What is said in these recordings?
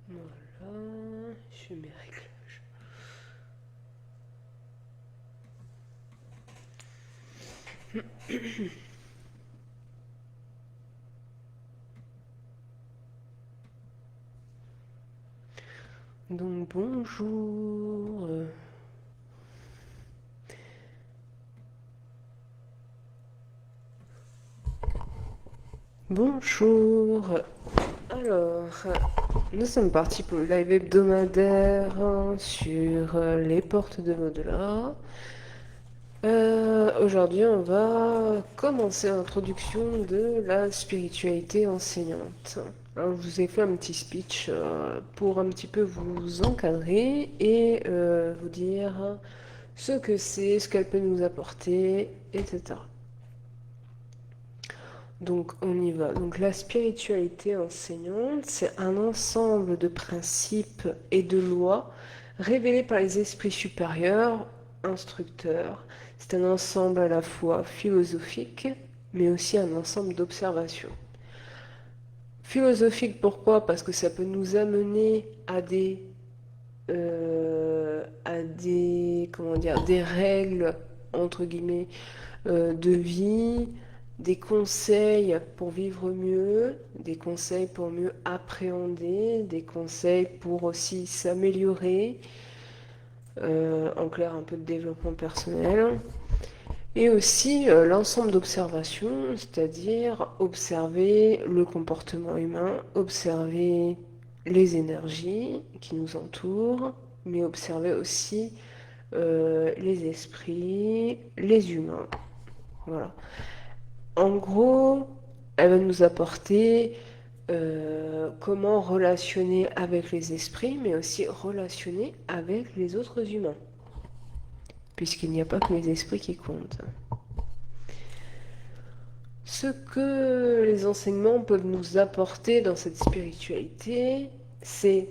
Voilà, je fais mes réglages. Donc bonjour. Bonjour. Alors, nous sommes partis pour le live hebdomadaire sur les portes de l'au-delà. Aujourd'hui, on va commencer l'introduction de la spiritualité enseignante. Alors, je vous ai fait un petit speech pour un petit peu vous encadrer et vous dire ce que c'est, ce qu'elle peut nous apporter, etc. Donc, on y va. Donc, la spiritualité enseignante, c'est un ensemble de principes et de lois révélés par les esprits supérieurs, instructeurs. C'est un ensemble à la fois philosophique, mais aussi un ensemble d'observations. Philosophique, pourquoi? Parce que ça peut nous amener comment dire, des règles, entre guillemets, de vie, des conseils pour vivre mieux, des conseils pour mieux appréhender, des conseils pour aussi s'améliorer, en clair un peu de développement personnel, et aussi l'ensemble d'observations, c'est-à-dire observer le comportement humain, observer les énergies qui nous entourent, mais observer aussi les esprits, les humains. Voilà. En gros, elle va nous apporter comment relationner avec les esprits, mais aussi relationner avec les autres humains, puisqu'il n'y a pas que les esprits qui comptent. Ce que les enseignements peuvent nous apporter dans cette spiritualité, c'est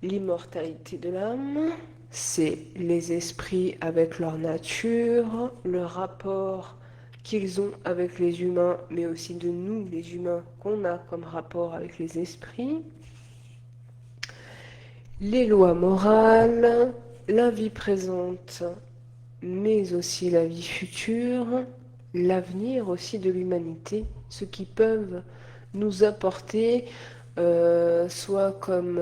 l'immortalité de l'âme, c'est les esprits avec leur nature, le rapport qu'ils ont avec les humains, mais aussi de nous, les humains, qu'on a comme rapport avec les esprits, les lois morales, la vie présente, mais aussi la vie future, l'avenir aussi de l'humanité, ce qui peuvent nous apporter soit comme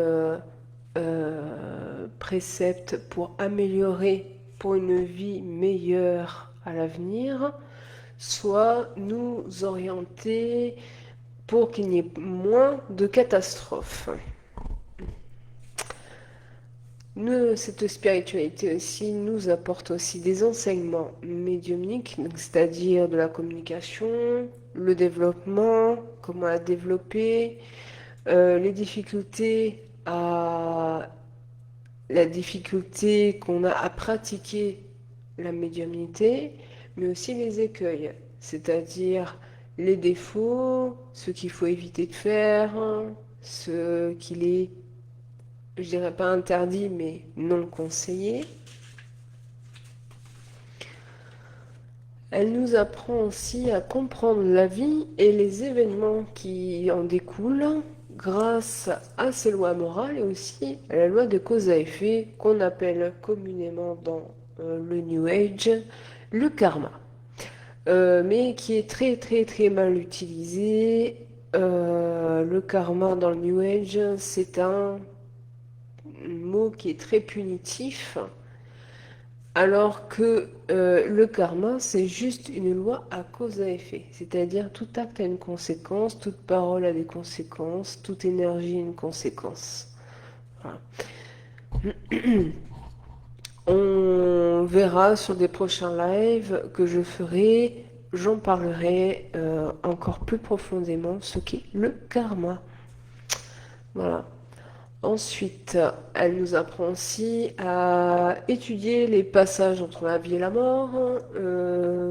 préceptes pour améliorer, pour une vie meilleure à l'avenir, soit nous orienter pour qu'il n'y ait moins de catastrophes. Cette spiritualité aussi nous apporte aussi des enseignements médiumniques, c'est-à-dire de la communication, le développement, comment la développer, les difficultés la difficulté qu'on a à pratiquer la médiumnité, mais aussi les écueils, c'est-à-dire les défauts, ce qu'il faut éviter de faire, ce qu'il est, je dirais pas interdit, mais non conseillé. Elle nous apprend aussi à comprendre la vie et les événements qui en découlent grâce à ses lois morales et aussi à la loi de cause à effet qu'on appelle communément dans le New Age le karma. Mais qui est très très très mal utilisé. Le karma dans le New Age, c'est un mot qui est très punitif. Alors que le karma, c'est juste une loi à cause à effet. C'est-à-dire tout acte a une conséquence, toute parole a des conséquences, toute énergie a une conséquence. Voilà. On verra sur des prochains lives que je ferai, j'en parlerai encore plus profondément ce qu'est le karma. Voilà. Ensuite, elle nous apprend aussi à étudier les passages entre la vie et la mort.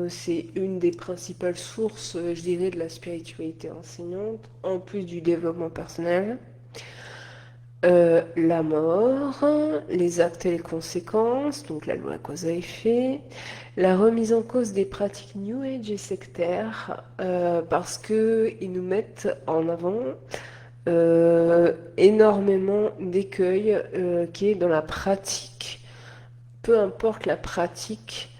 C'est une des principales sources, je dirais, de la spiritualité enseignante, en plus du développement personnel. La mort, les actes et les conséquences, donc la loi cause à effet, la remise en cause des pratiques New Age et sectaires, parce que ils nous mettent en avant énormément d'écueils qui est dans la pratique, peu importe la pratique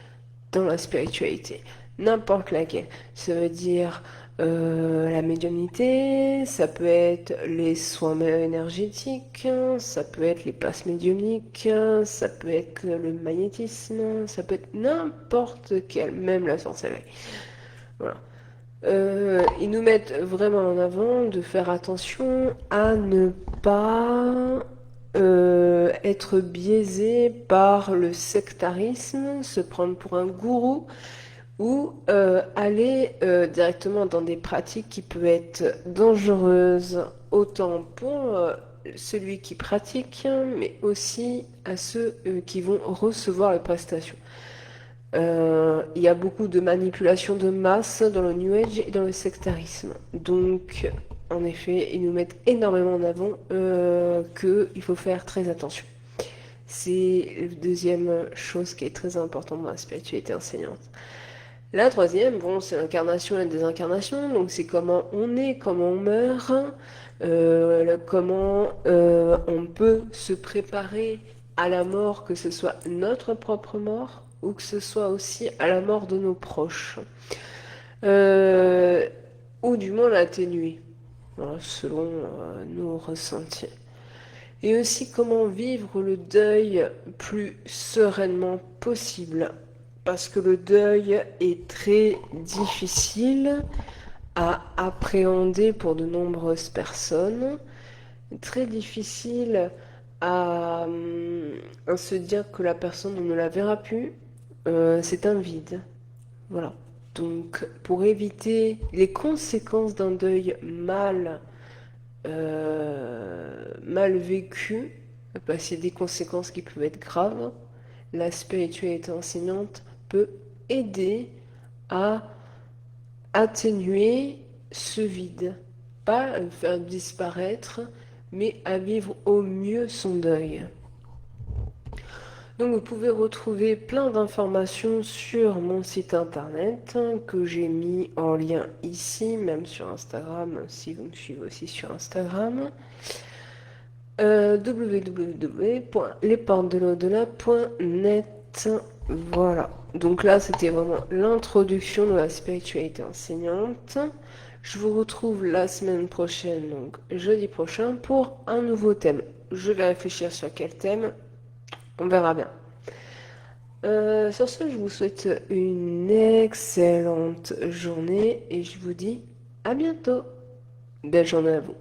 dans la spiritualité, n'importe laquelle. Ça veut dire la médiumnité, ça peut être les soins énergétiques, ça peut être les passes médiumniques, ça peut être le magnétisme, ça peut être n'importe quel, même la sorcellerie. Voilà. Ils nous mettent vraiment en avant de faire attention à ne pas être biaisé par le sectarisme, se prendre pour un gourou ou aller directement dans des pratiques qui peuvent être dangereuses autant pour celui qui pratique, mais aussi à ceux qui vont recevoir les prestations. Il y a beaucoup de manipulation de masse dans le New Age et dans le sectarisme. Donc, en effet, ils nous mettent énormément en avant qu'il faut faire très attention. C'est la deuxième chose qui est très importante dans la spiritualité enseignante. La troisième, bon, c'est l'incarnation et la désincarnation. Donc, c'est comment on est, comment on meurt, comment on peut se préparer à la mort, que ce soit notre propre mort ou que ce soit aussi à la mort de nos proches. Euh, ou du moins l'atténuer, voilà, selon nos ressentis. Et aussi comment vivre le deuil plus sereinement possible. Parce que le deuil est très difficile à appréhender pour de nombreuses personnes, très difficile à se dire que la personne on ne la verra plus, c'est un vide. Voilà. Donc, pour éviter les conséquences d'un deuil mal vécu, parce qu'il y a des conséquences qui peuvent être graves, la spiritualité enseignante peut aider à atténuer ce vide, pas à le faire disparaître, mais à vivre au mieux son deuil. Donc vous pouvez retrouver plein d'informations sur mon site internet que j'ai mis en lien ici, même sur Instagram, si vous me suivez aussi sur Instagram. www.lesportesdelau-delà.net. Voilà. Donc là, c'était vraiment l'introduction de la spiritualité enseignante. Je vous retrouve la semaine prochaine, donc jeudi prochain, pour un nouveau thème. Je vais réfléchir sur quel thème. On verra bien. Sur ce, je vous souhaite une excellente journée et je vous dis à bientôt. Belle journée à vous.